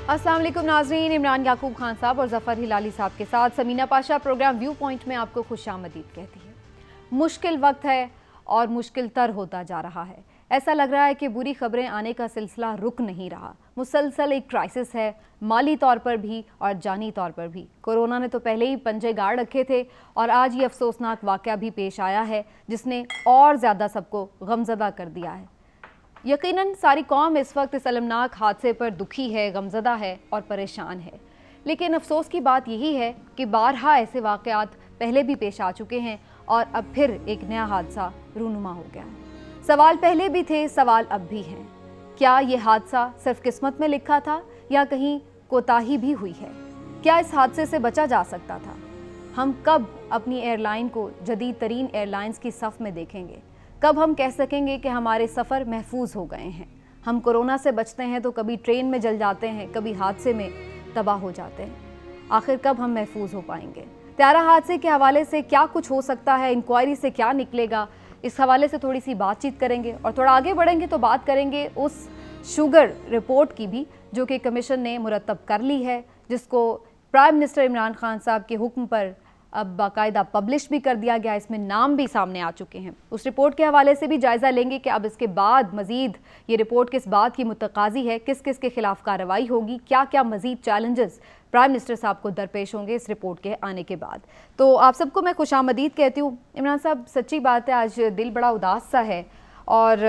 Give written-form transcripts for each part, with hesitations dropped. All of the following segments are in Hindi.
अस्सलाम वालेकुम नाज़रीन, इमरान याकूब खान साहब और ज़फ़र हिलाली साहब के साथ Sameena Pasha program view point में आपको खुशामदीद कहती है। मुश्किल वक्त है और मुश्किल तर होता जा रहा है। ऐसा लग रहा है कि बुरी खबरें आने का सिलसिला रुक नहीं रहा। मुसलसल एक क्राइसिस है, माली तौर पर भी और जानी तौर पर भी। कोरोना ने तो पहले ही पंजे गाड़ रखे थे और आज ये अफसोसनाक वाक़या भी पेश आया है जिसने और ज़्यादा सबको गमज़दा कर दिया है। यकीनन सारी कौम इस वक्त इस अलमनाक हादसे पर दुखी है, गमज़दा है और परेशान है। लेकिन अफसोस की बात यही है कि बारहा ऐसे वाक़यात पहले भी पेश आ चुके हैं और अब फिर एक नया हादसा रूनुमा हो गया है। सवाल पहले भी थे, सवाल अब भी हैं। क्या ये हादसा सिर्फ किस्मत में लिखा था या कहीं कोताही भी हुई है? क्या इस हादसे से बचा जा सकता था? हम कब अपनी एयरलाइन को जदीद तरीन एयरलाइंस की सफ़ में देखेंगे? कब हम कह सकेंगे कि हमारे सफ़र महफूज हो गए हैं? हम कोरोना से बचते हैं तो कभी ट्रेन में जल जाते हैं, कभी हादसे में तबाह हो जाते हैं। आखिर कब हम महफूज हो पाएंगे? त्यारा हादसे के हवाले से क्या कुछ हो सकता है, इंक्वायरी से क्या निकलेगा, इस हवाले से थोड़ी सी बातचीत करेंगे और थोड़ा आगे बढ़ेंगे तो बात करेंगे उस शुगर रिपोर्ट की भी जो कि कमीशन ने मुरतब कर ली है, जिसको प्राइम मिनिस्टर इमरान खान साहब के हुक्म पर अब बाकायदा पब्लिश भी कर दिया गया। इसमें नाम भी सामने आ चुके हैं। उस रिपोर्ट के हवाले से भी जायज़ा लेंगे कि अब इसके बाद मज़ीद ये रिपोर्ट किस बात की मुतकाज़ी है, किस किस के खिलाफ कार्रवाई होगी, क्या क्या मज़ीद चैलेंजेस प्राइम मिनिस्टर साहब को दरपेश होंगे इस रिपोर्ट के आने के बाद। तो आप सबको मैं खुशामदीद कहती हूँ। इमरान साहब, सच्ची बात है आज दिल बड़ा उदास सा है और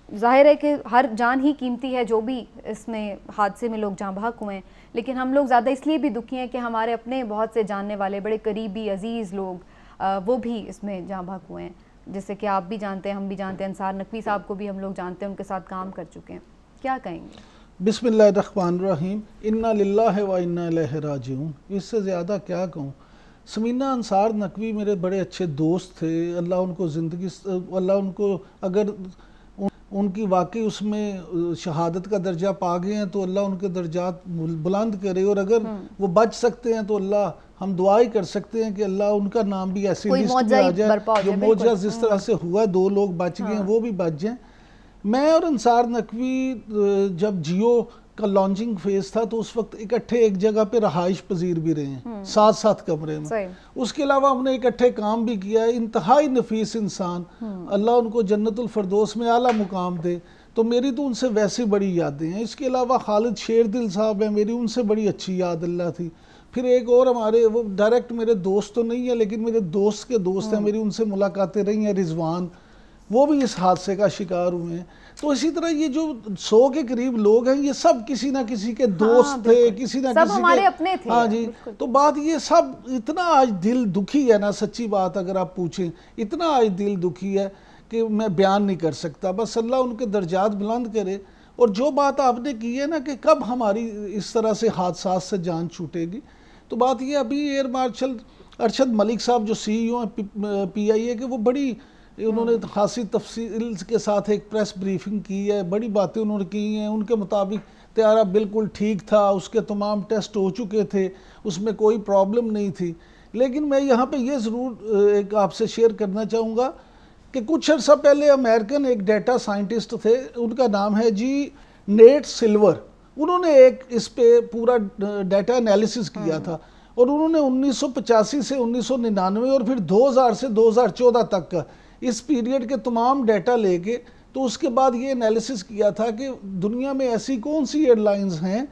ज़ाहिर है कि हर जान ही कीमती है, जो भी इसमें हादसे में लोग जाँ बहक हुए हैं। लेकिन हम लोग ज़्यादा इसलिए भी दुखी हैं कि हमारे अपने बहुत से जानने वाले बड़े करीबी अजीज़ लोग वो भी इसमें जाँ बहक हुए हैं। जैसे कि आप भी जानते हैं, हम भी जानते हैं, अंसार नकवी साहब को भी हम लोग जानते हैं, उनके साथ काम कर चुके हैं। क्या कहेंगे? बिस्मिल्लाहिर्रहमानिर्रहीम, इन्ना लिल्लाहि व इन्ना इलैहि राजिऊन। इससे ज़्यादा क्या कहूँ। समीना अंसार नकवी मेरे बड़े अच्छे दोस्त थे। अल्लाह उनको ज़िंदगी, अल्लाह उनको अगर उनकी वाकई उसमें शहादत का दर्जा पा गए हैं तो अल्लाह उनके दर्जात बुलंद करे, और अगर वो बच सकते हैं तो अल्लाह, हम दुआ ही कर सकते हैं कि अल्लाह उनका नाम भी ऐसी लिस्ट में आ जाए जो मौजज़ा जिस तरह से हुआ, 2 लोग बच गए हैं वो भी बच जाएं। मैं और अंसार नकवी जब जियो का लॉन्चिंग फेज था तो उस वक्त इकट्ठे एक जगह पे रहाइश पजीर भी रहे हैं, 7-7 कमरे में। उसके अलावा हमने इकट्ठे काम भी किया है। इंतहाई नफीस इंसान, अल्लाह उनको जन्नतुल फरदौस में आला मुकाम दे। तो मेरी तो उनसे वैसे बड़ी यादें हैं। इसके अलावा खालिद शेरदिल साहब हैं, मेरी उनसे बड़ी अच्छी याद अल्लाह थी। फिर एक और हमारे, वो डायरेक्ट मेरे दोस्त तो नहीं है लेकिन मेरे दोस्त के दोस्त हैं, मेरी उनसे मुलाकातें रही हैं, रिजवान, वो भी इस हादसे का शिकार हुए हैं। तो इसी तरह ये जो 100 के करीब लोग हैं, ये सब किसी ना किसी के दोस्त थे, किसी ना किसी हमारे के अपने थे। हाँ जी। तो बात ये सब, इतना आज दिल दुखी है ना, सच्ची बात अगर आप पूछें, इतना आज दिल दुखी है कि मैं बयान नहीं कर सकता। बस अल्लाह उनके दर्जात बुलंद करे। और जो बात आपने की है ना कि कब हमारी इस तरह से हादसा से जान छूटेगी, तो बात ये, अभी एयर मार्शल अरशद मलिक साहब जो CEO हैं PIA के, वो बड़ी, उन्होंने खासी तफसील के साथ एक प्रेस ब्रीफिंग की है, बड़ी बातें उन्होंने की हैं। उनके मुताबिक त्यारा बिल्कुल ठीक था, उसके तमाम टेस्ट हो चुके थे, उसमें कोई प्रॉब्लम नहीं थी। लेकिन मैं यहाँ पे ये ज़रूर एक आपसे शेयर करना चाहूँगा कि कुछ अर्सा पहले अमेरिकन एक डेटा साइंटिस्ट थे, उनका नाम है जी नेट सिल्वर। उन्होंने एक इस पे पूरा डाटा एनालिसिस किया था और उन्होंने 1985 से 1999 और फिर 2000 से 2014 तक का इस पीरियड के तमाम डाटा लेके, तो उसके बाद ये एनालिसिस किया था कि दुनिया में ऐसी कौन सी एयरलाइंस हैं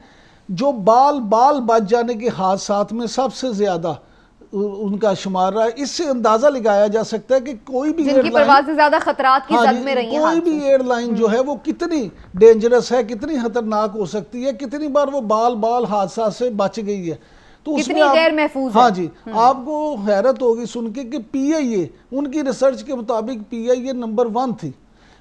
जो बाल बच जाने के हादसात में सबसे ज़्यादा उनका शुमार रहा है। इससे अंदाज़ा लगाया जा सकता है कि कोई भी एयरलाइन से ज़्यादा खतरात की जद में रही है, कोई भी एयरलाइन जो है वो कितनी डेंजरस है, कितनी खतरनाक हो सकती है, कितनी बार वो बाल हादसा से बच गई है। तो कितनी गैर महफूज हाँ जी, आपको हैरत होगी सुन के कि PIA, उनकी रिसर्च के मुताबिक PIA नंबर 1 थी।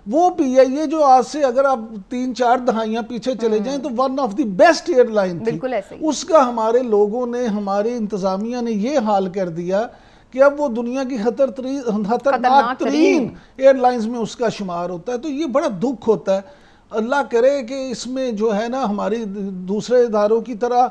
वो PIA जो आज से अगर आप 3-4 दहाइयाँ पीछे चले जाएं तो one of the best airline थी। उसका हमारे लोगों ने, हमारी इंतजामिया ने ये हाल कर दिया कि अब वो दुनिया की खतरनाक तरीन एयरलाइंस में उसका शुमार होता है। तो ये बड़ा दुख होता है। अल्लाह करे कि इसमें जो है ना हमारी दूसरे इदारों की तरह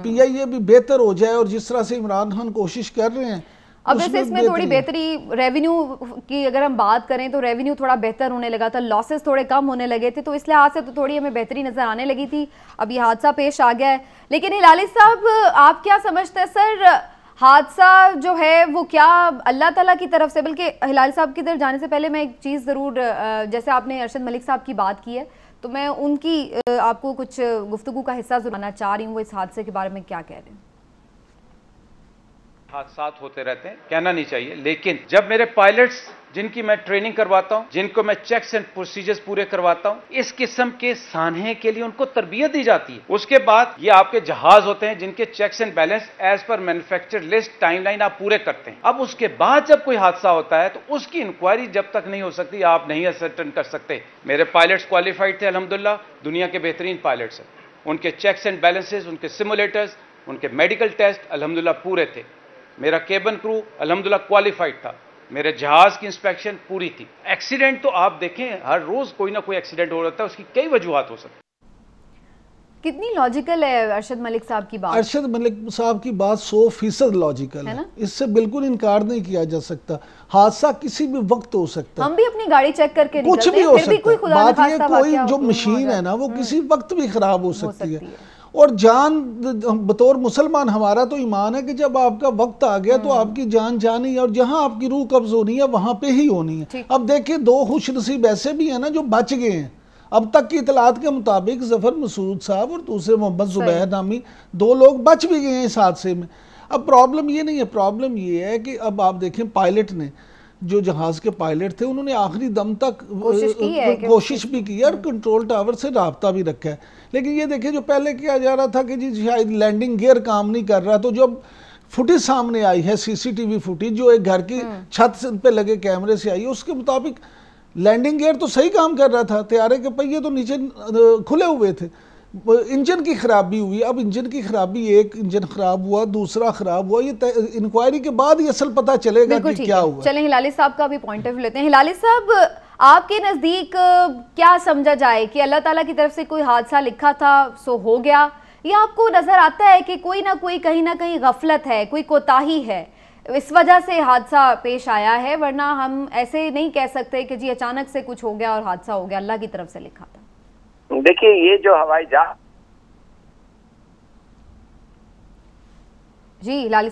PIA भी बेहतर हो जाए, और जिस तरह से इमरान खान कोशिश कर रहे हैं अब जैसे इसमें थोड़ी बेहतरी रेवेन्यू की अगर हम बात करें तो रेवेन्यू थोड़ा बेहतर होने लगा था, लॉसेस थोड़े कम होने लगे थे, तो इस लिहाज से तो थोड़ी हमें बेहतरी नजर आने लगी थी। अब ये हादसा पेश आ गया है, लेकिन हिलाली साहब आप क्या समझते हैं सर, हादसा जो है वो क्या अल्लाह ताला की तरफ से, बल्कि हिलाली साहब की तरफ जाने से पहले मैं एक चीज़ ज़रूर, जैसे आपने अरशद मलिक साहब की बात की है तो मैं उनकी आपको कुछ गुफ्तगू का हिस्सा सुनाना चाह रही हूँ, वो इस हादसे के बारे में क्या कह रहे हैं। हादसा होते रहते हैं, कहना नहीं चाहिए, लेकिन जब मेरे पायलट्स जिनकी मैं ट्रेनिंग करवाता हूं, जिनको मैं चेक्स एंड प्रोसीजर्स पूरे करवाता हूं, इस किस्म के सानहे के लिए उनको तरबियत दी जाती है। उसके बाद ये आपके जहाज होते हैं जिनके checks and balance as per manufacture list timeline आप पूरे करते हैं। अब उसके बाद जब कोई हादसा होता है तो उसकी इंक्वायरी जब तक नहीं हो सकती आप नहीं असर्टन कर सकते। मेरे पायलट्स क्वालिफाइड थे अल्हम्दुलिल्लाह, दुनिया के बेहतरीन पायलट्स हैं, उनके चेक्स एंड बैलेंसेस, उनके सिमुलेटर्स, उनके मेडिकल टेस्ट अल्हम्दुलिल्लाह पूरे थे। मेरा केबिन क्रू अल्हम्दुलिल्लाह क्वालिफाइड था, मेरे जहाज की इंस्पेक्शन पूरी थी। एक्सीडेंट तो आप देखें हर रोज कोई ना कोई एक्सीडेंट हो रहा है, उसकी कई वजूहात हो सकती। कितनी लॉजिकल है अरशद मलिक साहब की बात? अरशद मलिक साहब की बात 100% लॉजिकल है, इससे बिल्कुल इनकार नहीं किया जा सकता। हादसा किसी भी वक्त हो सकता है, हम भी अपनी गाड़ी चेक करके कुछ भी हो सकता है। बात ये कोई जो मशीन है ना वो किसी वक्त भी खराब हो सकती है। और जान बतौर मुसलमान हमारा तो ईमान है कि जब आपका वक्त आ गया तो आपकी जान जानी है, और जहां आपकी रूह कब्ज होनी है वहां पे ही होनी है। अब देखिए 2 खुशनसीब ऐसे भी हैं ना जो बच गए हैं। अब तक की इतलात के मुताबिक जफर मसूद साहब और दूसरे मोहम्मद जुबैर नामी 2 लोग बच भी गए हैं इस हादसे में। अब प्रॉब्लम ये नहीं है, प्रॉब्लम ये है कि अब आप देखें पायलट ने, जो जहाज के पायलट थे, उन्होंने आखिरी दम तक कोशिश भी की और कंट्रोल टावर से राब्ता भी रखा है। लेकिन ये देखिए जो पहले किया जा रहा था कि जी शायद लैंडिंग गियर काम नहीं कर रहा, तो जब फुटेज सामने आई है, सीसीटीवी फुटेज जो एक घर की छत पे लगे कैमरे से आई है, उसके मुताबिक लैंडिंग गियर तो सही काम कर रहा था, तैयारे के पहिए तो नीचे खुले हुए थे। इंजन की खराबी हुई। अब इंजन की खराबी, एक इंजन खराब हुआ, दूसरा खराब हुआ, ये इंक्वायरी के बाद ही असल पता चलेगा कि क्या हुआ। चलें हिलाली साहब का भी पॉइंट ऑफ व्यू लेते हैं। हिलाली साहब, आपके नजदीक क्या समझा जाए कि अल्लाह ताला की तरफ से कोई हादसा लिखा था सो हो गया, या आपको नजर आता है कि कोई ना कोई कहीं ना कहीं गफलत है, कोई कोताही है, इस वजह से हादसा पेश आया है, वरना हम ऐसे नहीं कह सकते कि जी अचानक से कुछ हो गया और हादसा हो गया, अल्लाह की तरफ से लिखा था? देखिए ये जो हवाई जहाज, जी हिलाली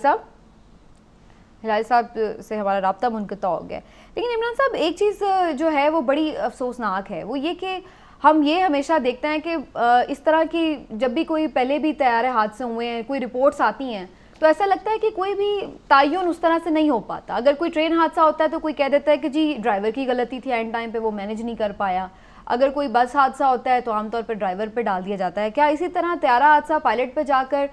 साहब से हमारा राब्ता मुनक़ता हो गया। लेकिन इमरान साहब एक चीज़ जो है वो बड़ी अफसोसनाक है, वो ये कि हम ये हमेशा देखते हैं कि इस तरह की जब भी कोई पहले भी तैयारे हादसे हुए हैं, कोई रिपोर्ट्स आती हैं तो ऐसा लगता है कि कोई भी तयन उस तरह से नहीं हो पाता। अगर कोई ट्रेन हादसा होता है तो कोई कह देता है कि जी ड्राइवर की गलती थी, एंड टाइम पे वो मैनेज नहीं कर पाया। अगर कोई बस हादसा होता है तो आमतौर पर ड्राइवर पे डाल दिया जाता है। क्या इसी तरह त्यारा हादसा पायलट पे जाकर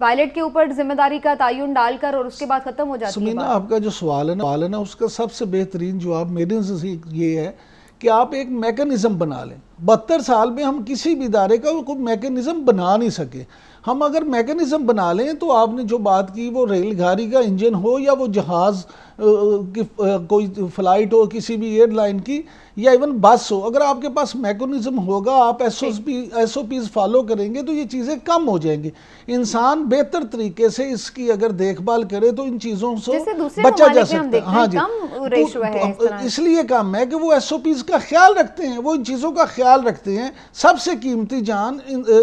पायलट के ऊपर जिम्मेदारी का तयन डालकर और उसके बाद खत्म हो जाती है? सुमीना, आपका जो सवाल है ना उसका सबसे बेहतरीन जवाब मेरे नज़दीक ये है कि आप एक मैकेनिज्म बना लें। 72 साल में हम किसी भी इदारे का कोई मैकेनिज्म बना नहीं सके। हम अगर मैकेनिज्म बना लें तो आपने जो बात की, वो रेलगाड़ी का इंजन हो या वो जहाज़ की कोई फ्लाइट हो किसी भी एयरलाइन की, या इवन बस हो, अगर आपके पास मैकेनिज्म होगा, आप SOPs फॉलो करेंगे तो ये चीज़ें कम हो जाएंगी। इंसान बेहतर तरीके से इसकी अगर देखभाल करे तो इन चीज़ों से बचा जा सकता है। हाँ जी, इसलिए कम है कि वो SOPs का ख्याल रखते हैं, वो इन चीज़ों का ख्याल रखते हैं। सबसे कीमती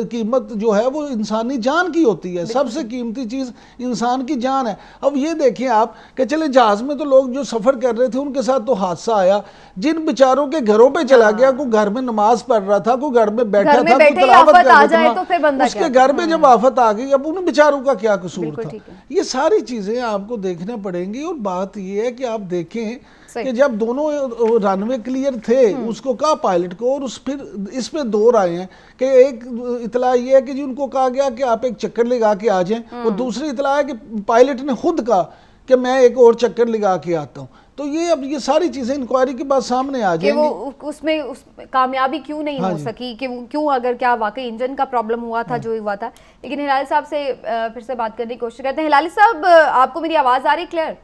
कीमत जो है वो इंसानी जान की होती है, सबसे कीमती चीज़ इंसान की जान है। अब ये देखें आप कि चले जहाज़ में तो लोग जो सफ़र कर रहे थे उनके साथ तो हादसा आया, जिन बेचारों के घरों पे चला गया, कोई घर में नमाज पढ़ रहा था, कोई घर में बैठा था, कोई तिलावत कर रहा था, उसके घर में जब आफत आ गई, अब उन बेचारों का क्या कसूर था? ये सारी चीजें आपको देखने पड़ेंगी। और बात ये है कि आप देखें कि जब दोनों रनवे क्लियर थे, उसको कहा पायलट को, और फिर इस पे 2 राय हैं कि एक इतला ये है कि जी उनको कहा गया कि आप एक चक्कर लगा के आ जाएं, और दूसरी इतला है कि पायलट ने खुद कहा कि मैं एक और चक्कर लगा के आता हूँ। तो ये अब ये सारी चीजें इंक्वायरी के बाद सामने आ जाएंगी। वो उसमें कामयाबी क्यों नहीं हो सकी, कि क्यों, अगर क्या वाकई इंजन का प्रॉब्लम हुआ था जो हुआ था। लेकिन हिलाली साहब से फिर से बात करने की कोशिश करते हैं। हिलाली साहब, आपको मेरी आवाज आ रही क्लियर?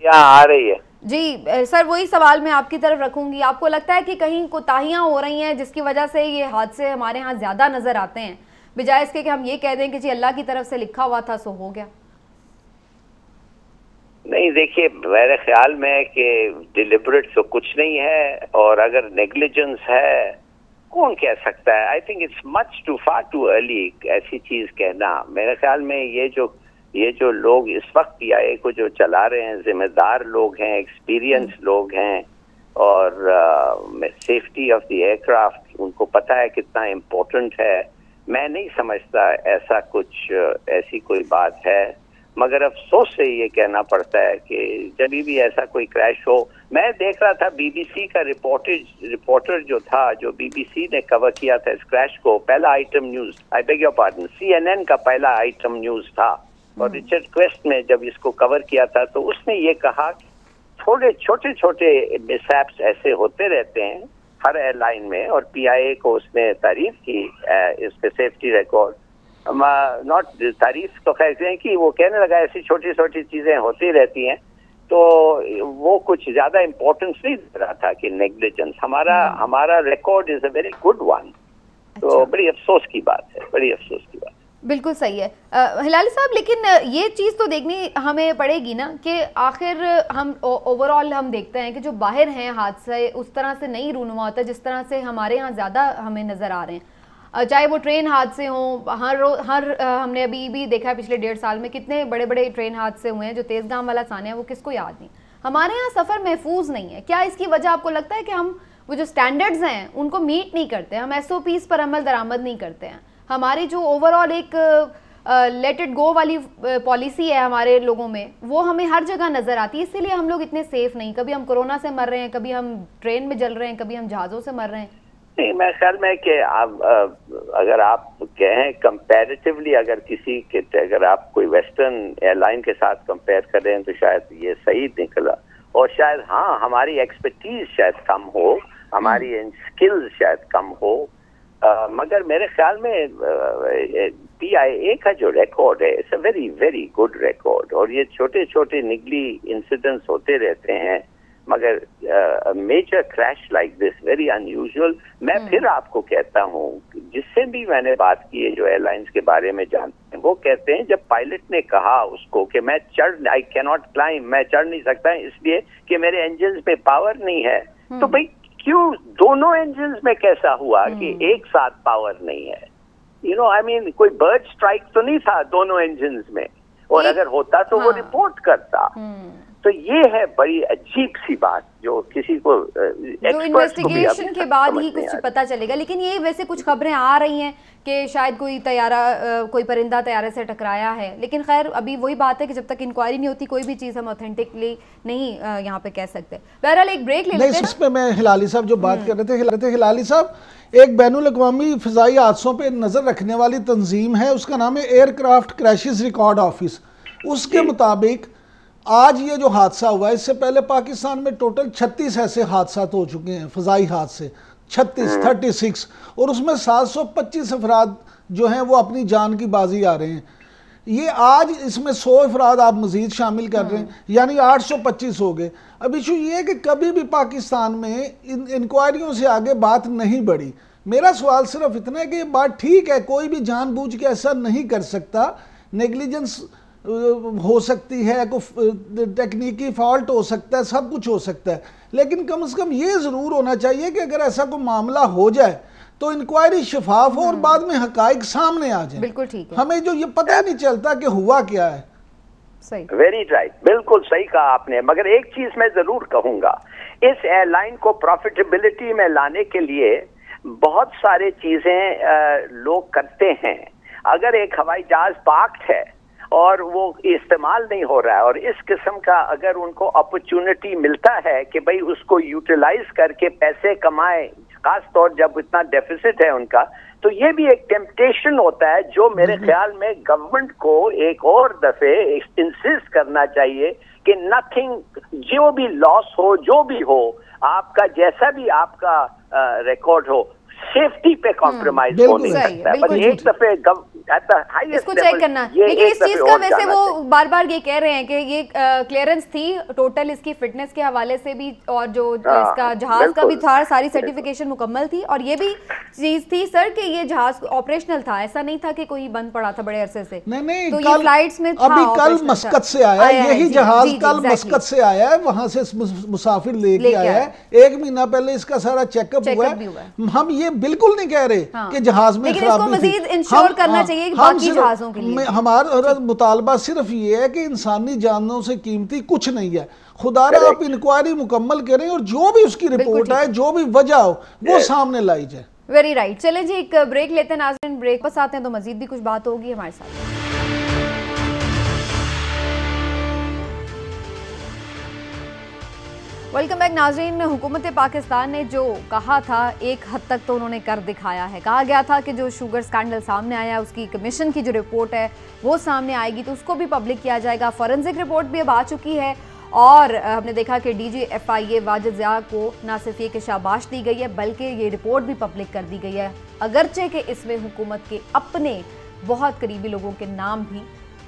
आ रही है जी सर, वही सवाल मैं आपकी तरफ रखूंगी। आपको लगता है कि कहीं कोताहियां हो रही हैं जिसकी वजह से ये हादसे हमारे यहाँ ज्यादा नजर आते हैं, बजाय इसके कि हम ये कह दें कि जी अल्लाह की तरफ से लिखा हुआ था सो हो गया? नहीं, देखिए मेरे ख्याल में कि डिलिबरेट तो कुछ नहीं है, और अगर नेग्लिजेंस है कौन कह सकता है। I think it's much too far too early ऐसी चीज कहना। मेरे ख्याल में ये जो लोग इस वक्त PIA को जो चला रहे हैं, जिम्मेदार लोग हैं, एक्सपीरियंस लोग हैं, और सेफ्टी ऑफ द एयरक्राफ्ट उनको पता है कितना इम्पोर्टेंट है। मैं नहीं समझता ऐसा कुछ ऐसी कोई बात है, मगर अफसोस से ये कहना पड़ता है कि जब भी ऐसा कोई क्रैश हो। मैं देख रहा था BBC का रिपोर्टर जो था, जो BBC ने कवर किया था इस क्रैश को, पहला item news, I beg your pardon, CNN का पहला आइटम न्यूज था, और रिचर्ड क्वेस्ट ने जब इसको कवर किया था तो उसने ये कहा थोड़े छोटे मिसहैप्स ऐसे होते रहते हैं हर एयरलाइन में, और PIA को उसने तारीफ की इसके सेफ्टी रिकॉर्ड। नॉट तारीफ तो कहते हैं कि वो कहने लगा ऐसी छोटी छोटी चीजें होती रहती हैं, तो वो कुछ ज्यादा इम्पोर्टेंस नहीं दे रहा था कि नेग्लिजेंस। हमारा record is a very good one. तो बड़ी अफसोस की बात है, बड़ी अफसोस की बात। बिल्कुल सही है हिलाली साहब, लेकिन ये चीज़ तो देखनी हमें पड़ेगी ना कि आखिर हम ओवरऑल हम देखते हैं कि जो बाहर हैं हादसे उस तरह से नहीं रूनुमा होता जिस तरह से हमारे यहाँ ज़्यादा हमें नज़र आ रहे हैं, चाहे वो ट्रेन हादसे हों। हर हमने अभी भी देखा है पिछले 1.5 साल में कितने बड़े बड़े ट्रेन हादसे हुए हैं। जो तेज़गाम वाला सानिया, वो किसको याद नहीं। हमारे यहाँ सफ़र महफूज नहीं है। क्या इसकी वजह आपको लगता है कि हम वो जो स्टैंडर्ड्स हैं उनको मीट नहीं करते, हम SOPs पर अमल दरामद नहीं करते हैं। हमारी जो ओवरऑल एक लेट इट गो वाली पॉलिसी है हमारे लोगों में, वो हमें हर जगह नज़र आती है। इसीलिए हम लोग इतने सेफ नहीं। कभी हम कोरोना से मर रहे हैं, कभी हम ट्रेन में जल रहे हैं, कभी हम जहाज़ों से मर रहे हैं। नहीं, मेरे ख्याल में कि अगर आप कहें कंपैरेटिवली, अगर आप कोई वेस्टर्न एयरलाइन के साथ कंपेयर कर रहे हैं तो शायद ये सही निकला, और शायद हाँ हमारी एक्सपर्टीज शायद कम हो, हमारी स्किल्स शायद कम हो, मगर मेरे ख्याल में PIA का जो रिकॉर्ड है it's a very very good record. और ये छोटे छोटे निगली इंसिडेंट्स होते रहते हैं, मगर major crash like this very unusual. मैं फिर आपको कहता हूँ, जिससे भी मैंने बात की है जो एयरलाइंस के बारे में जानते हैं, वो कहते हैं जब पायलट ने कहा उसको कि मैं आई कैनॉट क्लाइंब, मैं चढ़ नहीं सकता इसलिए कि मेरे इंजन में पावर नहीं है, तो भाई क्यों दोनों इंजन में कैसा हुआ कि एक साथ पावर नहीं है? आई मीन कोई बर्ड स्ट्राइक तो नहीं था दोनों इंजन में, और अगर होता तो वो रिपोर्ट करता। तो ये है बड़ी अजीब सी बात जो किसी को जो इन्वेस्टिगेशन के बाद ही कुछ पता चलेगा। लेकिन ये वैसे कुछ खबरें आ रही हैं कि शायद कोई परिंदा तैयारे से टकराया है, लेकिन खैर अभी वही बात है कि जब तक इंक्वायरी नहीं होती कोई भी चीज़ हम ऑथेंटिकली नहीं यहाँ पे कह सकते। बहरहाल एक ब्रेक ले लेते हैं। इस पे मैं हिलाली साहब जो बात कर रहे थे, हिलाली साहब एक बैनुल-अक़वामी फ़िज़ाई हादसों पे नज़र रखने वाली तंजीम है, उसका नाम है एयरक्राफ्ट क्रैशेस रिकॉर्ड ऑफिस। उसके मुताबिक आज ये जो हादसा हुआ है, इससे पहले पाकिस्तान में टोटल 36 ऐसे हादसा हो चुके हैं, फ़िज़ाई हादसे 36, और उसमें 725 अफराद जो हैं वो अपनी जान की बाजी आ रहे हैं। ये आज इसमें 100 अफराद आप मजीद शामिल कर रहे हैं, यानी 825 हो गए। अब इशू ये है कि कभी भी पाकिस्तान में इन इंक्वायरियों से आगे बात नहीं बढ़ी। मेरा सवाल सिर्फ इतना है कि ये बात ठीक है, कोई भी जानबूझ के ऐसा नहीं कर सकता, नेग्लिजेंस हो सकती है, कोई टेक्निकी फॉल्ट हो सकता है, सब कुछ हो सकता है, लेकिन कम से कम ये ज़रूर होना चाहिए कि अगर ऐसा कोई मामला हो जाए तो इंक्वायरी शफाफ हो और बाद में हकाइक सामने आ जाए। बिल्कुल ठीक है। हमें जो ये पता नहीं चलता कि हुआ क्या है। सही, वेरी राइट, बिल्कुल सही कहा आपने। मगर एक चीज मैं जरूर कहूंगा, इस एयरलाइन को प्रॉफिटेबिलिटी में लाने के लिए बहुत सारे चीजें लोग करते हैं। अगर एक हवाई जहाज पार्क्ड है और वो इस्तेमाल नहीं हो रहा है, और इस किस्म का अगर उनको अपॉर्चुनिटी मिलता है कि भाई उसको यूटिलाइज करके पैसे कमाए, खास तौर जब इतना डेफिसिट है उनका, तो ये भी एक टेम्पटेशन होता है जो मेरे ख्याल में गवर्नमेंट को एक और दफे इंसिस्ट करना चाहिए कि नथिंग, जो भी लॉस हो, जो भी हो, आपका जैसा भी आपका रिकॉर्ड हो, सेफ्टी पे कॉम्प्रोमाइज हो नहीं सकता है। बस एक दफे इसको चेक करना। लेकिन इस चीज का वैसे वो बार बार ये कह रहे हैं कि ये क्लियरेंस थी टोटल इसकी फिटनेस के हवाले से भी, और जो इसका जहाज का भी था, सारी सर्टिफिकेशन मुकम्मल थी, और ये भी चीज थी सर कि ये जहाज ऑपरेशनल था, ऐसा नहीं था कि कोई बंद पड़ा था बड़े अरसे से। नहीं, तो ये फ्लाइट्स में अभी कल मस्कत से आया, यही जहाज कल मस्कत से आया है, वहां से मुसाफिर लेके आया है, 1 महीना पहले इसका सारा चेकअप हुआ है। हम ये बिल्कुल नहीं कह रहे कि जहाज में खराबी थी, इंश्योर करना चाहिए बाकी जहाजों के लिए। हमारा मुतालबा सिर्फ ये है कि इंसानी जानों से कीमती कुछ नहीं है। खुदारा आप इंक्वायरी मुकम्मल करें और जो भी उसकी रिपोर्ट है, जो भी वजह हो, वो सामने लाई जाए। Very right. चले जी एक ब्रेक लेते हैं नाज़रीन, ब्रेक बस आते हैं तो मजीद भी कुछ बात होगी हमारे साथ। वेलकम बैक नाज़रीन। हुकूमत पाकिस्तान ने जो कहा था एक हद तक तो उन्होंने कर दिखाया है। कहा गया था कि जो शुगर स्कैंडल सामने आया, उसकी कमीशन की जो रिपोर्ट है वो सामने आएगी तो उसको भी पब्लिक किया जाएगा। फॉरेंसिक रिपोर्ट भी अब आ चुकी है और हमने देखा कि डीजी FIA वाजिद ज़िया को ना सिर्फ ये कि शाबाश दी गई है बल्कि ये रिपोर्ट भी पब्लिक कर दी गई है, अगरचे कि इसमें हुकूमत के अपने बहुत करीबी लोगों के नाम भी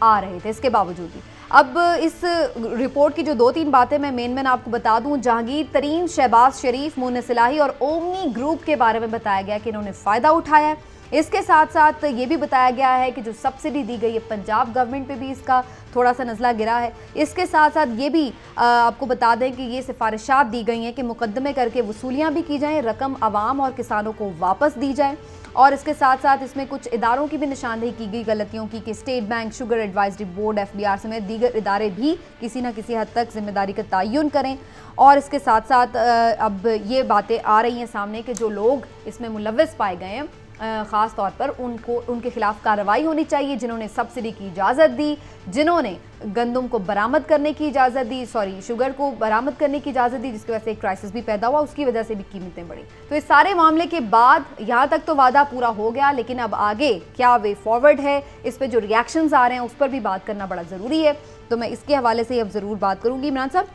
आ रहे थे। इसके बावजूद भी अब इस रिपोर्ट की जो 2-3 बातें मैं मेन आपको बता दूं, जहांगीर तरीन, शहबाज शरीफ, मोनिस इलाही और ओमनी ग्रुप के बारे में बताया गया कि इन्होंने फ़ायदा उठाया है। इसके साथ साथ ये भी बताया गया है कि जो सब्सिडी दी गई है पंजाब गवर्नमेंट पे भी इसका थोड़ा सा नज़ला गिरा है। इसके साथ साथ ये भी आपको बता दें कि ये सिफारिशात दी गई हैं कि मुकदमे करके वसूलियाँ भी की जाएँ, रकम आवाम और किसानों को वापस दी जाए। और इसके साथ साथ इसमें कुछ इदारों की भी निशानदेही की गई गलतियों की कि state bank, sugar advisory board, FBR समेत दीगर इदारे भी किसी न किसी हद तक जिम्मेदारी का तयन करें। और इसके साथ साथ अब ये बातें आ रही हैं सामने कि जो लोग इसमें मुलव्वस पाए गए हैं ख़ास तौर पर उनके खिलाफ कार्रवाई होनी चाहिए, जिन्होंने सब्सिडी की इजाज़त दी, जिन्होंने गंदम को बरामद करने की इजाज़त दी, शुगर को बरामद करने की इजाज़त दी, जिसकी वजह से एक क्राइसिस भी पैदा हुआ, उसकी वजह से भी कीमतें बढ़ी। तो इस सारे मामले के बाद यहाँ तक तो वादा पूरा हो गया, लेकिन अब आगे क्या वे फॉरवर्ड है, इस पर जो रिएक्शंस आ रहे हैं उस पर भी बात करना बड़ा ज़रूरी है। तो मैं इसके हवाले से अब ज़रूर बात करूँगी। इमरान साहब,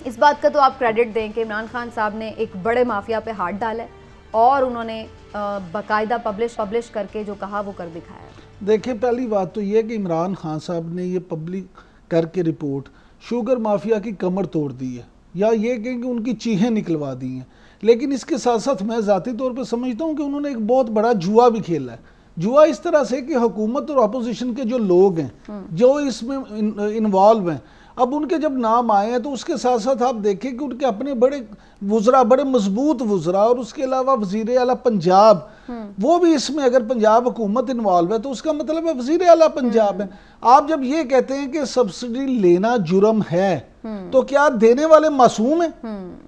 इस बात का तो आप क्रेडिट दें कि इमरान खान साहब ने एक बड़े माफिया पे हाथ डाला है और उन्होंने बाकायदा पब्लिश करके जो कहा वो कर दिखाया। देखिए, पहली बात तो ये है कि इमरान खान साहब ने ये पब्लिक करके रिपोर्ट शुगर माफिया की कमर तोड़ दी है, या ये कहें कि उनकी चीखें निकलवा दी हैं। लेकिन इसके साथ साथ मैं ज़ाती तौर पे समझता हूँ कि उन्होंने एक बहुत बड़ा जुआ भी खेला है। जुआ इस तरह से कि हुकूमत और अपोजिशन के जो लोग हैं जो इसमें इन्वॉल्व हैं, अब उनके जब नाम आए हैं तो उसके साथ साथ आप देखें कि उनके अपने बड़े वुज़रा, बड़े मजबूत वुज़रा, और उसके अलावा वज़ीर आला पंजाब, वो भी इसमें, अगर पंजाब हुकूमत इन्वॉल्व है तो उसका मतलब है वज़ीर आला पंजाब है। आप जब ये कहते हैं कि सब्सिडी लेना जुर्म है तो क्या देने वाले मासूम हैं?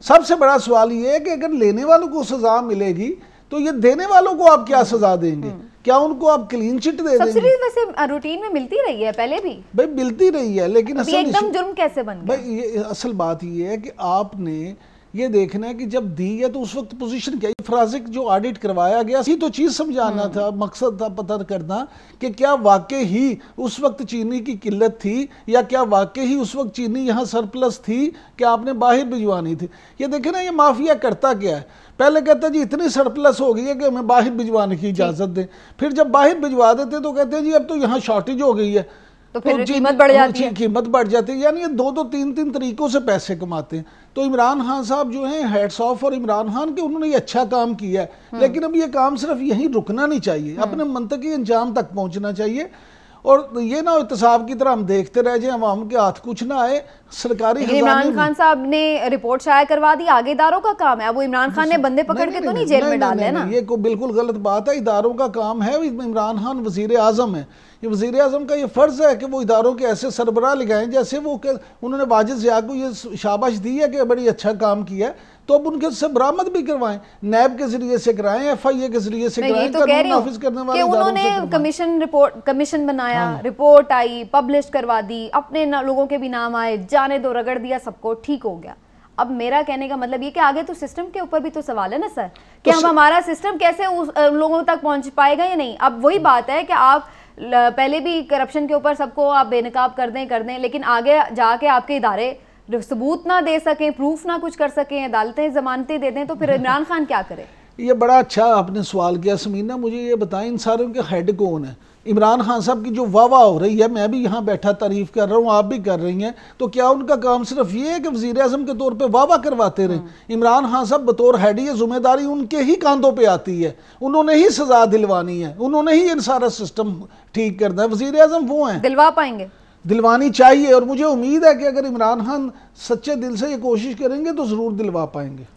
सबसे बड़ा सवाल ये है कि अगर लेने वालों को सजा मिलेगी तो ये देने वालों को आप क्या सजा देंगे? क्या उनको आप क्लीन चिट दे देंगे? सब्सिडी वैसे रूटीन में मिलती रही है पहले भी, भाई मिलती रही है, लेकिन असल एकदम जुर्म कैसे बन गया? भाई ये असल बात ये है कि आपने ये देखना है कि जब दी है तो उस वक्त पोजीशन क्या, फराजिक जो ऑडिट करवाया गया थी तो चीज़ समझाना था, मकसद था पता करना कि क्या वाकई ही उस वक्त चीनी की किल्लत थी या क्या वाकई ही उस वक्त चीनी यहाँ सरप्लस थी कि आपने बाहर भिजवानी थी। ये देखे ना, ये माफिया करता क्या है, पहले कहते हैं जी इतनी सरप्लस हो गई है कि हमें बाहर भिजवाने की इजाज़त दें, फिर जब बाहर भिजवा देते तो कहते हैं जी अब तो यहाँ शॉर्टेज हो गई है तो फिर कीमत बढ़ जाती है। कीमत बढ़ जाती है, यानी ये 2-2, 3-3 तरीकों से पैसे कमाते हैं। तो इमरान खान साहब जो हैं, हेड्स ऑफ और इमरान खान के, उन्होंने ये अच्छा काम किया है, लेकिन अब ये काम सिर्फ यहीं रुकना नहीं चाहिए, अपने मंतकी अंजाम तक पहुंचना चाहिए। और ये ना एहतसाब की तरह हम देखते रह जाए, अवाम के हाथ कुछ ना आए। सरकारी इमरान खान साहब ने रिपोर्ट शाया करवा दी, आगे इदारों का काम है। अब वो इमरान खान ने बंदे पकड़ के तो नहीं जेल में डाले ना, ये को बिल्कुल गलत बात है। इदारों का काम है, इमरान खान वजीर आजम है, ये वजीर आजम का ये फ़र्ज़ है कि वो इदारों के ऐसे सरबराह लगाएं जैसे वो उन्होंने वाजिद ज़िया को ये शाबाश दी है कि बड़ी अच्छा काम किया है, तो अब उनके से बरामद भी करवाएं, नैब के जरिए से कराएं, FIA के जरिए से कराएं, कानून नाफिज करने वाले उन्होंने कमीशन बनाया, रिपोर्ट आई, पब्लिश करवा दी, अपने लोगों के भी नाम आए, जाने दो, रगड़ दिया, सबको ठीक हो गया। अब मेरा कहने का मतलब ये कि आगे तो सिस्टम के ऊपर भी तो सवाल है ना सर, कि हम हमारा सिस्टम कैसे उन लोगों तक पहुंच पाएगा या नहीं। अब वही बात है कि आप पहले भी करप्शन के ऊपर सबको आप बेनकाब कर दें, लेकिन आगे जाके आपके इदारे सबूत ना दे सकें, प्रूफ ना कुछ कर सकें, अदालतें जमानतें दे दें, तो फिर इमरान खान क्या करे? ये बड़ा अच्छा आपने सवाल किया समीना। मुझे ये बताएं, इन सारों के हेड कौन है? इमरान खान साहब की जो वाह हो रही है, मैं भी यहाँ बैठा तारीफ कर रहा हूँ, आप भी कर रही हैं, तो क्या उनका काम सिर्फ ये है कि वजीर आजम के तौर पे वाह करवाते रहें? इमरान खान साहब बतौर हेड, ये जिम्मेदारी उनके ही कांधों पे आती है, उन्होंने ही सजा दिलवानी है, उन्होंने ही इन सारा सिस्टम ठीक करना है। वजीर आजम वो हैं, दिलवा पाएंगे, दिलवानी चाहिए, और मुझे उम्मीद है कि अगर इमरान खान सच्चे दिल से ये कोशिश करेंगे तो जरूर दिलवा पाएंगे।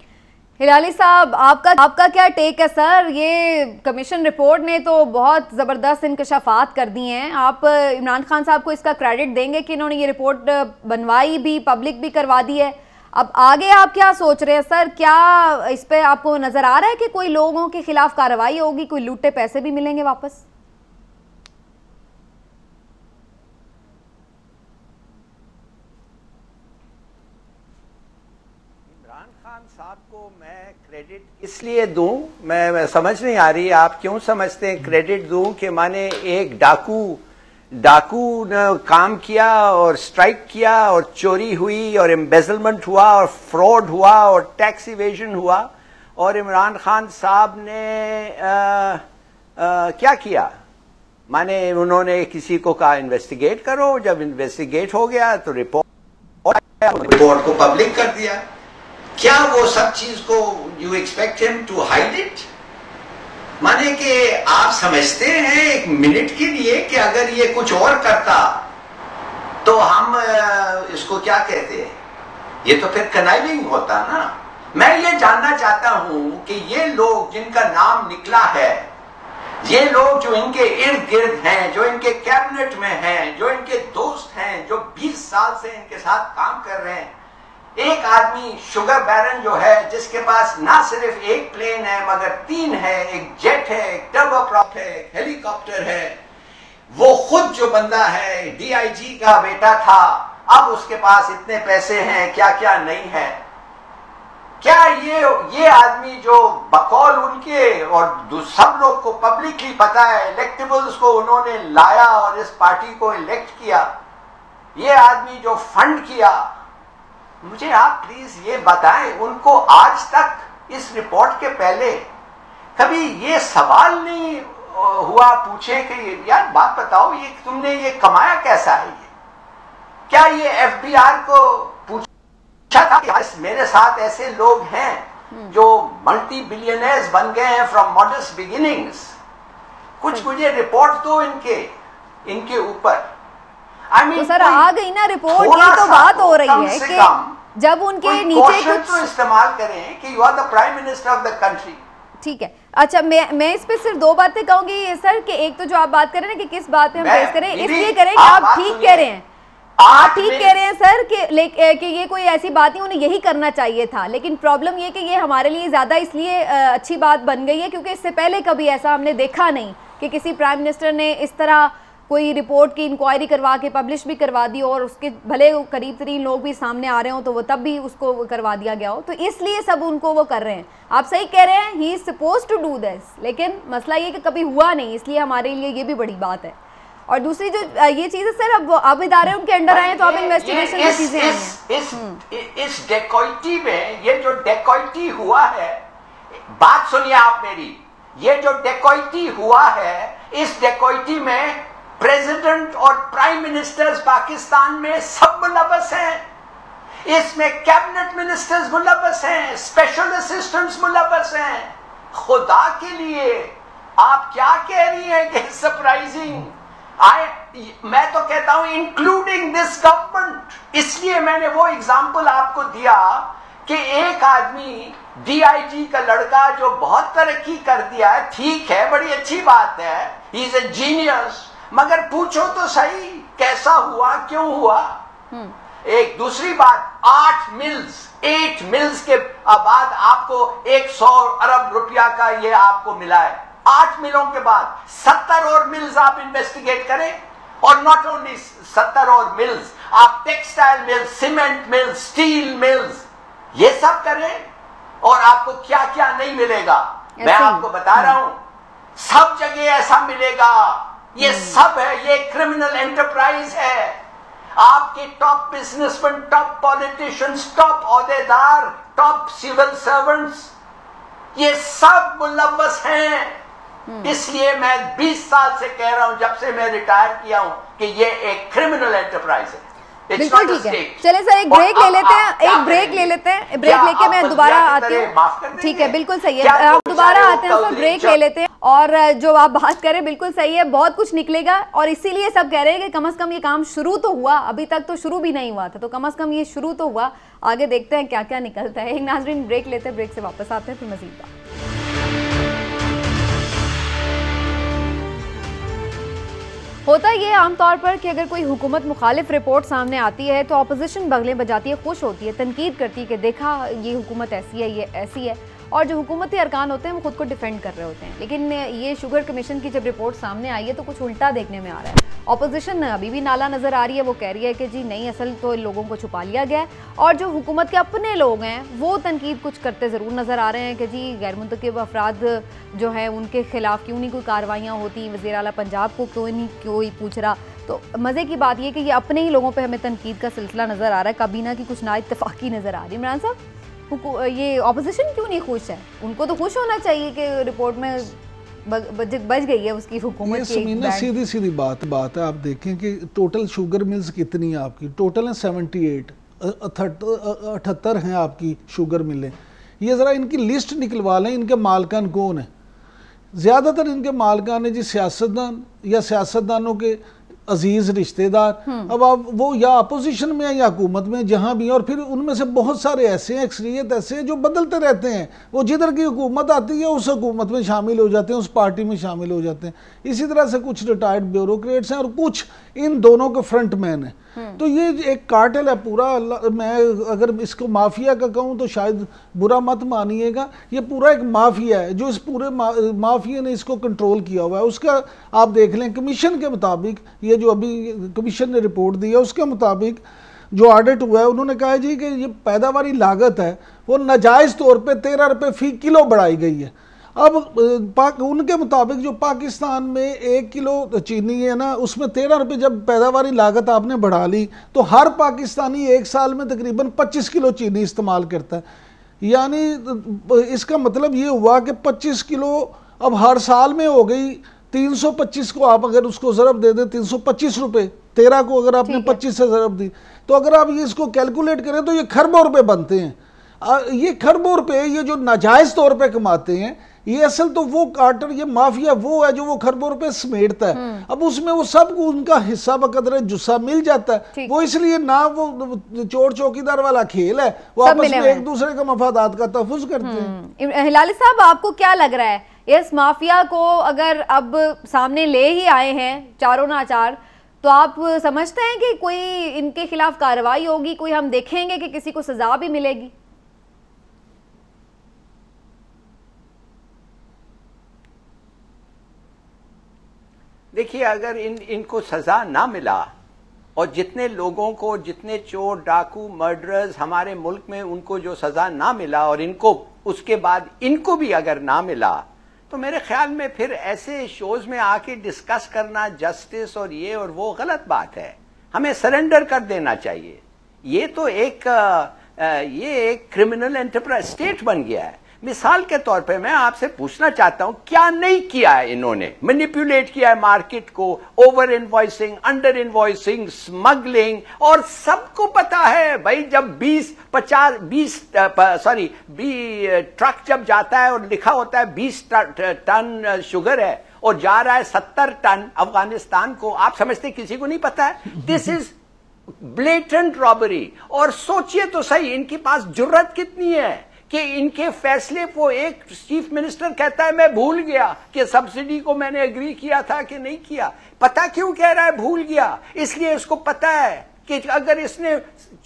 हिलाली साहब, आपका क्या टेक है सर? ये कमीशन रिपोर्ट ने तो बहुत ज़बरदस्त इंकशाफात कर दिए हैं। आप इमरान खान साहब को इसका क्रेडिट देंगे कि इन्होंने ये रिपोर्ट बनवाई भी, पब्लिक भी करवा दी है। अब आगे आप क्या सोच रहे हैं सर? क्या इस पे आपको नज़र आ रहा है कि कोई लोगों के खिलाफ कार्रवाई होगी, कोई लूटे पैसे भी मिलेंगे वापस? साहब को मैं क्रेडिट इसलिए दूं, मैं समझ नहीं आ रही आप क्यों समझते हैं क्रेडिट दूं कि माने एक डाकू ने काम किया और स्ट्राइक किया और चोरी हुई और एम्बेजलमेंट हुआ और फ्रॉड हुआ और टैक्स इवेजन हुआ, और इमरान खान साहब ने क्या किया? माने उन्होंने किसी को कहा इन्वेस्टिगेट करो, जब इन्वेस्टिगेट हो गया तो रिपोर्ट को पब्लिक कर दिया। क्या वो सब चीज को you expect him to hide it? माने कि आप समझते हैं एक मिनट के लिए कि अगर ये कुछ और करता तो हम इसको क्या कहते हैं, ये तो फिर कनाइविंग होता ना। मैं ये जानना चाहता हूं कि ये लोग जिनका नाम निकला है, ये लोग जो इनके इर्द गिर्द हैं, जो इनके कैबिनेट में हैं, जो इनके दोस्त हैं, जो 20 साल से इनके साथ काम कर रहे हैं, एक आदमी शुगर बैरन जो है, जिसके पास ना सिर्फ एक प्लेन है मगर 3 है, एक जेट है, एक टर्बोप्रॉप है, एक हेलीकॉप्टर है, वो खुद जो बंदा है डीआईजी का बेटा था, अब उसके पास इतने पैसे हैं, क्या क्या नहीं है। क्या ये आदमी जो बकौल उनके और सब लोग को पब्लिकली पता है, इलेक्टेबल्स को उन्होंने लाया और इस पार्टी को इलेक्ट किया, ये आदमी जो फंड किया, मुझे आप प्लीज ये बताएं, उनको आज तक इस रिपोर्ट के पहले कभी ये सवाल नहीं हुआ पूछे कि यार बात बताओ, ये तुमने ये कमाया कैसा है? क्या ये एफबीआर को पूछा था कि मेरे साथ ऐसे लोग हैं जो मल्टी बिलियनर्स बन गए हैं फ्रॉम मॉडेस्ट बिगिनिंग्स? कुछ मुझे रिपोर्ट दो इनके ऊपर। तो सर आ गई ना रिपोर्ट, ये तो बात हो रही है कि जब उनके नीचे कुछ तो इस्तेमाल करें कि you are the prime minister of the country. ठीक है, अच्छा मैं इस पे सिर्फ 2 बातें कहूंगी सर, कि एक तो जो आप बात कर रहे हैं कि किस बात पे हम बेस करें, इसलिए करें कि आप ठीक कह रहे हैं, आप ठीक कह रहे हैं सर कि ये कोई ऐसी बात नहीं, उन्हें यही करना चाहिए था। लेकिन प्रॉब्लम ये कि ये हमारे लिए ज्यादा इसलिए अच्छी बात बन गई है क्योंकि इससे पहले कभी ऐसा हमने देखा नहीं कि किसी प्राइम मिनिस्टर ने इस तरह कोई रिपोर्ट की इंक्वायरी करवा के पब्लिश भी करवा दी, और उसके भले करीब तरीन लोग भी सामने आ रहे हो तो वो तब भी उसको करवा दिया गया हो, तो इसलिए सब उनको वो कर रहे हैं। आप सही कह रहे हैं, he is suppose to do this, लेकिन मसला ये कि कभी हुआ नहीं, इसलिए हमारे लिए ये भी बड़ी बात है। और दूसरी जो ये चीज़ है सर, अब इदारे उनके अंडर आए तो अब इन्वेस्टिगेशन की चीजें आई हैं। इस डेकोइटी में ये जो डेकोइटी हुआ है, बात सुनिए आप मेरी, ये जो डेकोइटी हुआ है, इस डेकोइटी में प्रेसिडेंट और प्राइम मिनिस्टर्स पाकिस्तान में सब मुलव्वस हैं। इसमें कैबिनेट मिनिस्टर्स मुलव्वस हैं, स्पेशल असिस्टेंट्स मुलव्वस हैं। खुदा के लिए आप क्या कह रही हैं कि सरप्राइजिंग? मैं तो कहता हूं इंक्लूडिंग दिस गवर्नमेंट। इसलिए मैंने वो एग्जांपल आपको दिया कि एक आदमी डीआईजी का लड़का जो बहुत तरक्की कर दिया है, ठीक है, बड़ी अच्छी बात है, ही इज ए जीनियस, मगर पूछो तो सही कैसा हुआ, क्यों हुआ? एक दूसरी बात, 8 मिल्स के बाद आपको 100 अरब रुपया का ये आपको मिला है। 8 मिलों के बाद 70 और मिल्स आप इन्वेस्टिगेट करें, और नॉट ओनली 70 और मिल्स, आप textile mills, cement mills, steel mills, ये सब करें, और आपको क्या क्या नहीं मिलेगा मैं आपको बता रहा हूं। सब जगह ऐसा मिलेगा, ये सब है, ये क्रिमिनल एंटरप्राइज है। आपके टॉप बिजनेसमैन, टॉप पॉलिटिशियंस, टॉप ओहदेदार, टॉप सिविल सर्वेंट्स, ये सब मुलव्वस हैं। इसलिए मैं 20 साल से कह रहा हूं, जब से मैं रिटायर किया हूं, कि ये एक क्रिमिनल एंटरप्राइज है। बिल्कुल ठीक है। चलिए सर, एक ब्रेक ले लेते हैं, एक ब्रेक ले लेते हैं, ब्रेक लेके मैं दोबारा आती हूँ। ठीक है, बिल्कुल सही है, आप दोबारा आते हैं सर, ब्रेक ले लेते हैं। और जो आप बात करें बिल्कुल सही है, बहुत कुछ निकलेगा और इसीलिए सब कह रहे हैं कि कम से कम ये काम शुरू तो हुआ, अभी तक तो शुरू भी नहीं हुआ था, तो कम से कम ये शुरू तो हुआ। आगे देखते हैं क्या क्या निकलता है। एक नाज़रीन ब्रेक लेते हैं, ब्रेक से वापस आते हैं, फिर मज़ीद बात। होता ये आमतौर पर कि अगर कोई हुकूमत मुखालिफ रिपोर्ट सामने आती है तो अपोजिशन बगलें बजाती है, खुश होती है, तनकीद करती है कि देखा ये हुकूमत ऐसी है, ये ऐसी है, और जो हुकूमती अरकान होते हैं वो खुद को डिफेंड कर रहे होते हैं। लेकिन ये शुगर कमीशन की जब रिपोर्ट सामने आई है तो कुछ उल्टा देखने में आ रहा है। अपोजिशन अभी भी नाला नज़र आ रही है, वो कह रही है कि जी नहीं, असल तो लोगों को छुपा लिया गया है, और जो हुकूमत के अपने लोग हैं वो तनकीद कुछ करते ज़रूर नज़र आ रहे हैं कि जी गैर मुंतखब अफराद जो है उनके खिलाफ क्यों नहीं कोई कार्रवाइयाँ होती, वज़ीर आला पंजाब को क्यों नहीं कोई पूछ रहा। तो मज़े की बात यह कि ये अपने ही लोगों पे हमें तनकीद का सिलसिला नज़र आ रहा है, काबीना की कुछ ना इत्तेफाकी नज़र आ रही है। इमरान साहब, ये ऑपोजिशन क्यों नहीं खुश है? उनको तो खुश होना चाहिए कि रिपोर्ट में बच गई है उसकी हुकूमत की। सीधी सीधी बात है, आप देखें कि टोटल शुगर मिल्स कितनी है आपकी, टोटल है 78, 78 हैं आपकी शुगर मिलें। ये ज़रा इनकी लिस्ट निकलवा लें, इनके मालकान कौन है। ज़्यादातर इनके मालकान है जी सियासतदान या सियासतदानों के अजीज रिश्तेदार। अब आप वो या अपोजिशन में है या हुकूमत में, जहां भी, और फिर उनमें से बहुत सारे ऐसे हैं, अक्सरियत ऐसे हैं जो बदलते रहते हैं। वो जिधर की हुकूमत आती है उस हुकूमत में शामिल हो जाते हैं, उस पार्टी में शामिल हो जाते हैं। इसी तरह से कुछ रिटायर्ड ब्यूरोक्रेट्स हैं और कुछ इन दोनों के फ्रंट मैन हैं। तो ये एक कार्टेल है पूरा। मैं अगर इसको माफिया का कहूँ तो शायद बुरा मत मानिएगा, ये पूरा एक माफिया है जो इस पूरे माफिया ने इसको कंट्रोल किया हुआ है। उसका आप देख लें, कमीशन के मुताबिक, ये जो अभी कमीशन ने रिपोर्ट दी है उसके मुताबिक जो ऑडिट हुआ है, उन्होंने कहा है जी कि ये पैदावारी लागत है वो नाजायज़ तौर पे 13 रुपये फी किलो बढ़ाई गई है। अब उनके मुताबिक जो पाकिस्तान में 1 किलो चीनी है ना, उसमें 13 रुपये जब पैदावारी लागत आपने बढ़ा ली तो हर पाकिस्तानी एक साल में तकरीबन 25 किलो चीनी इस्तेमाल करता है। यानी इसका मतलब ये हुआ कि 25 किलो अब हर साल में हो गई। 325 को आप अगर उसको ज़रब दे दें 325 रुपये, 13 को अगर आपने 25 से ज़रब दी तो अगर आप ये इसको कैलकुलेट करें तो ये खरबों रुपये बनते हैं। ये खरबों रुपये ये जो नाजायज़ तौर पे कमाते हैं, ये असल तो वो कार्टर, ये माफिया वो है जो वो खरबों रुपये समेटता है। अब उसमें वो सबको उनका हिस्सा बकदर जुस्सा मिल जाता है। वो इसलिए ना वो चोर चौकीदार वाला खेल है, वो आपस में एक दूसरे का मफादात का तहफ़्फ़ुज़ करते हैं। हिलाली साहब, आपको क्या लग रहा है, इस माफिया को अगर अब सामने ले ही आए हैं चारों नाचार, तो आप समझते हैं कि कोई इनके खिलाफ कार्रवाई होगी, कोई हम देखेंगे कि किसी को सजा भी मिलेगी? देखिए, अगर इनको सजा ना मिला और जितने लोगों को, जितने चोर डाकू मर्डरर्स हमारे मुल्क में, उनको जो सजा ना मिला और इनको उसके बाद इनको भी अगर ना मिला, तो मेरे ख्याल में फिर ऐसे शोज में आके डिस्कस करना जस्टिस और ये और वो गलत बात है। हमें सरेंडर कर देना चाहिए। ये तो एक क्रिमिनल एंटरप्राइज स्टेट बन गया है। मिसाल के तौर पे मैं आपसे पूछना चाहता हूं, क्या नहीं किया है इन्होंने? मैनिपुलेट किया है मार्केट को, over invoicing, under invoicing, smuggling, और सबको पता है भाई जब 20 ट्रक जब जाता है और लिखा होता है 20 टन शुगर है और जा रहा है 70 टन अफगानिस्तान को, आप समझते किसी को नहीं पता है? This is blatant robbery. और सोचिए तो सही, इनके पास जुर्रत कितनी है कि इनके फैसले को एक चीफ मिनिस्टर कहता है मैं भूल गया कि सब्सिडी को मैंने एग्री किया था कि नहीं किया। पता क्यों कह रहा है भूल गया? इसलिए इसको पता है कि अगर इसने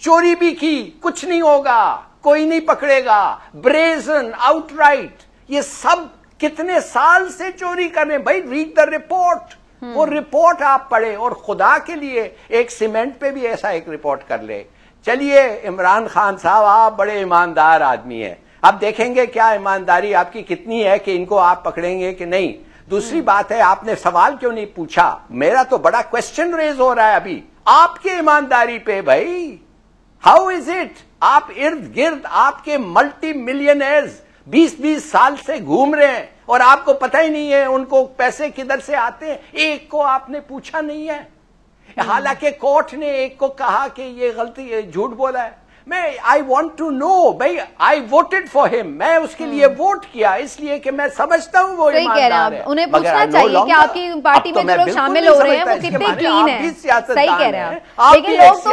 चोरी भी की कुछ नहीं होगा, कोई नहीं पकड़ेगा। ब्रेजन, आउटराइट, ये सब कितने साल से चोरी कर रहे हैं भाई। रीड द रिपोर्ट, वो रिपोर्ट आप पढ़े और खुदा के लिए एक सीमेंट पे भी ऐसा एक रिपोर्ट कर ले। चलिए इमरान खान साहब, आप बड़े ईमानदार आदमी हैं, अब देखेंगे क्या ईमानदारी आपकी कितनी है कि इनको आप पकड़ेंगे कि नहीं। दूसरी बात है, आपने सवाल क्यों नहीं पूछा? मेरा तो बड़ा क्वेश्चन रेज हो रहा है अभी आपकी ईमानदारी पे भाई। हाउ इज इट, आप इर्द गिर्द आपके मल्टी मिलियनर्स 20-20 साल से घूम रहे हैं और आपको पता ही नहीं है उनको पैसे किधर से आते हैं, एक को आपने पूछा नहीं है। हालांकि कोर्ट ने एक को कहा कि ये गलती, झूठ बोला है। मैं आई वॉन्ट टू नो भाई, आई वोटेड फॉर हिम, मैं उसके लिए वोट किया इसलिए कि मैं समझता हूँ वो ईमानदार है। उन्हें पूछना चाहिए कि आपकी पार्टी में जो लोग शामिल हो रहे हैं वो कितने क्लीन है। सही कह रहे हैं आप। लेकिन लोग तो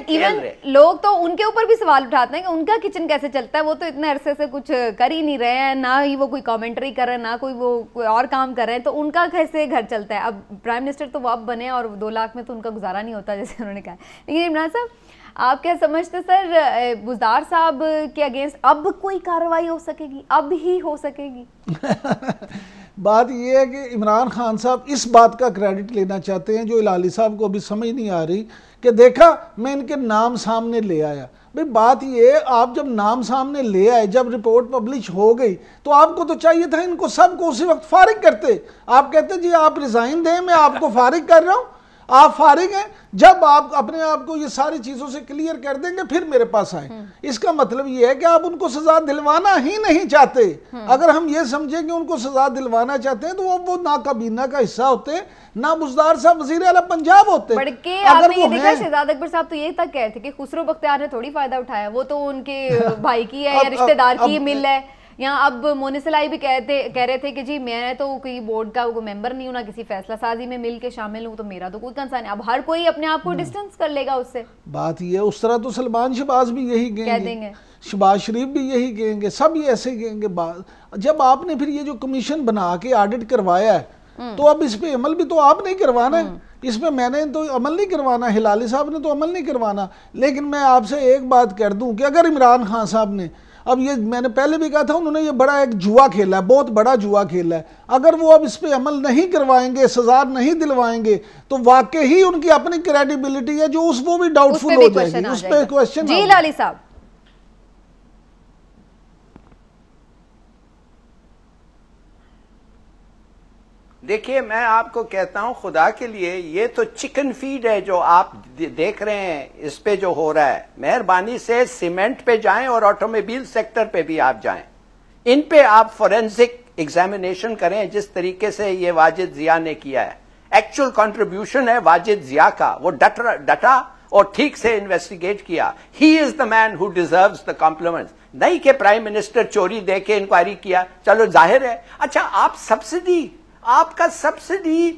इवन लोग तो उनके ऊपर भी सवाल उठाते हैं कि उनका किचन कैसे चलता है, वो तो इतने अरसे से कुछ कर ही नहीं रहे हैं, ना ही वो कोई कमेंट्री कर रहे हैं, ना कोई वो कोई और काम कर रहे हैं, तो उनका कैसे घर चलता है। अब प्राइम मिनिस्टर तो वो अब बने और 2 लाख में तो उनका गुजारा नहीं होता जैसे उन्होंने कहा। लेकिन इमरान साहब, आप क्या समझते सर, बुज़दार साहब के अगेंस्ट अब कोई कार्रवाई हो सकेगी, अब ही हो सकेगी? बात यह है कि इमरान खान साहब इस बात का क्रेडिट लेना चाहते हैं जो हिलाली साहब को अभी समझ नहीं आ रही कि देखा मैं इनके नाम सामने ले आया। भाई बात ये है, आप जब नाम सामने ले आए, जब रिपोर्ट पब्लिश हो गई तो आपको तो चाहिए था इनको सबको उसी वक्त फारिग करते। आप कहते जी आप रिजाइन दें, मैं आपको फारिग कर रहा हूँ, आप फारिग हैं। जब आप अपने आप को ये सारी चीजों से क्लियर कर देंगे फिर मेरे पास आए। इसका मतलब ये है कि आप उनको सजा दिलवाना ही नहीं चाहते। अगर हम ये समझे कि उनको सजा दिलवाना चाहते हैं तो वो ना काबीना का हिस्सा होते, ना बुज़दार साहब वज़ीर आला पंजाब होते। बड़के आपने ये देखा, शहजाद अकबर साहब तो ये तक कह रहे थे कि खुसरो बख्तियार ने थोड़ी फायदा उठाया, वो तो उनके भाई की है या रिश्तेदार की मिल है। यहाँ अब मोनिसलाई भी कह रहे थे कि जी मैं तो कोई बोर्ड का कोई मेंबर नहीं हूँ, ना किसी फैसला साजी में मिल के शामिल हूँ, तो मेरा तो कोई कंसर्न है। अब हर कोई अपने आप को डिस्टेंस कर लेगा उससे। बात ये, उस तरह तो सलमान शहबाज भी यही कहेंगे, शहबाज शरीफ भी यही कहेंगे, सब ये ऐसे कहेंगे। जब आपने फिर ये जो कमीशन बना के ऑडिट करवाया है तो अब इस पे अमल भी तो आप नहीं करवाना है। इसमें मैंने तो अमल नहीं करवाना, हिलाली साहब ने तो अमल नहीं करवाना। लेकिन मैं आपसे एक बात कर दूं कि अगर इमरान खान साहब ने, अब ये मैंने पहले भी कहा था, उन्होंने ये बड़ा एक जुआ खेला है, बहुत बड़ा जुआ खेला है। अगर वो अब इस पे अमल नहीं करवाएंगे, सजा नहीं दिलवाएंगे, तो वाकई ही उनकी अपनी क्रेडिबिलिटी है जो वो भी डाउटफुल हो जाएगी। उस पे क्वेश्चन। जी लाली साहब, देखिए मैं आपको कहता हूं खुदा के लिए, ये तो चिकन फीड है जो आप देख रहे हैं, इस पे जो हो रहा है। मेहरबानी से सीमेंट पे जाएं और ऑटोमोबाइल सेक्टर पे भी आप जाएं, इन पे आप फोरेंसिक एग्जामिनेशन करें जिस तरीके से ये वाजिद जिया ने किया है। एक्चुअल कंट्रीब्यूशन है वाजिद जिया का, वो डटा और ठीक से इन्वेस्टिगेट किया। He is the man who deserves the compliments, नहीं कि प्राइम मिनिस्टर चोरी दे के इंक्वायरी किया। चलो जाहिर है। अच्छा, आप सब्सिडी, आपका सब्सिडी,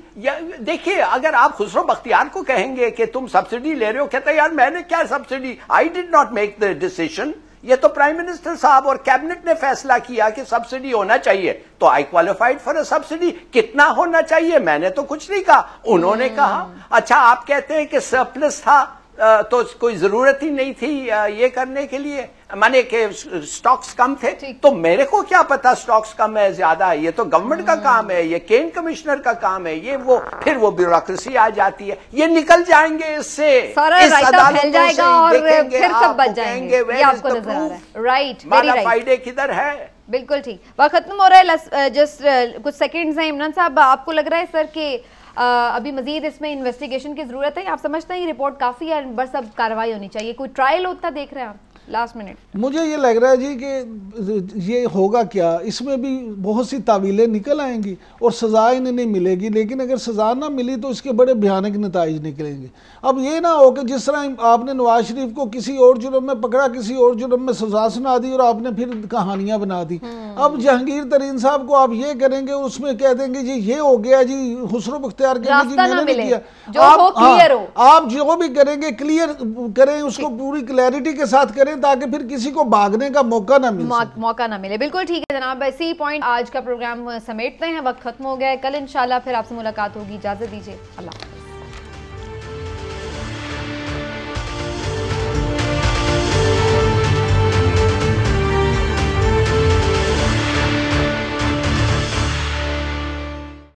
देखिए अगर आप खुसरो बख्तियार को कहेंगे कि तुम सब्सिडी ले रहे हो, कहते यार मैंने क्या subsidy, I did not make the decision, ये तो प्राइम मिनिस्टर साहब और कैबिनेट ने फैसला किया कि सब्सिडी होना चाहिए, तो आई क्वालिफाइड फॉर अ सब्सिडी। कितना होना चाहिए मैंने तो कुछ नहीं कहा, उन्होंने कहा। अच्छा, आप कहते हैं कि सरप्लस था तो कोई जरूरत ही नहीं थी ये करने के लिए, माने कि स्टॉक्स कम थे, तो मेरे को क्या पता स्टॉक्स कम है ज्यादा है, ये तो गवर्नमेंट का काम है, ये केन कमिश्नर का काम है, ये वो फिर वो ब्यूरोक्रेसी आ जाती है, ये निकल जाएंगे इससे, इस अदालतों से देखेंगे, फिर सब बच जाएंगे। ये आपको नजर आ रहा है, राइट, मारा फायदे किधर है। बिल्कुल ठीक। वक्त खत्म हो रहा है, जस्ट कुछ सेकंड्स हैं। इमरान साहब, आपको लग रहा है सर कि अभी मजीद इसमें इन्वेस्टिगेशन की जरूरत है? आप समझते हैं ये रिपोर्ट काफी है, बस अब कार्रवाई होनी चाहिए, कोई ट्रायल होता देख रहे हैं आप? लास्ट मिनट मुझे ये लग रहा है जी कि ये होगा क्या, इसमें भी बहुत सी तावीलें निकल आएंगी और सज़ा इन्हें नहीं मिलेगी। लेकिन अगर सज़ा ना मिली तो इसके बड़े भयानक नताइज निकलेंगे। अब ये ना हो कि जिस तरह आपने नवाज शरीफ को किसी और जुर्म में पकड़ा, किसी और जुर्म में सज़ा सुना दी और आपने फिर कहानियां बना दी। अब जहांगीर तरीन साहब को आप ये करेंगे, उसमें कह देंगे जी ये हो गया जी, खुसरो बख्तियार के मैंने नहीं किया। आप जो भी करेंगे क्लियर करें, उसको पूरी क्लैरिटी के साथ करें ताकि फिर किसी को भागने का मौका ना मिले। बिल्कुल ठीक है जनाब, इसी पॉइंट आज का प्रोग्राम समेटते हैं, वक्त खत्म हो गया है। कल इंशाल्लाह फिर आपसे मुलाकात होगी, इजाजत दीजिए, अल्लाह।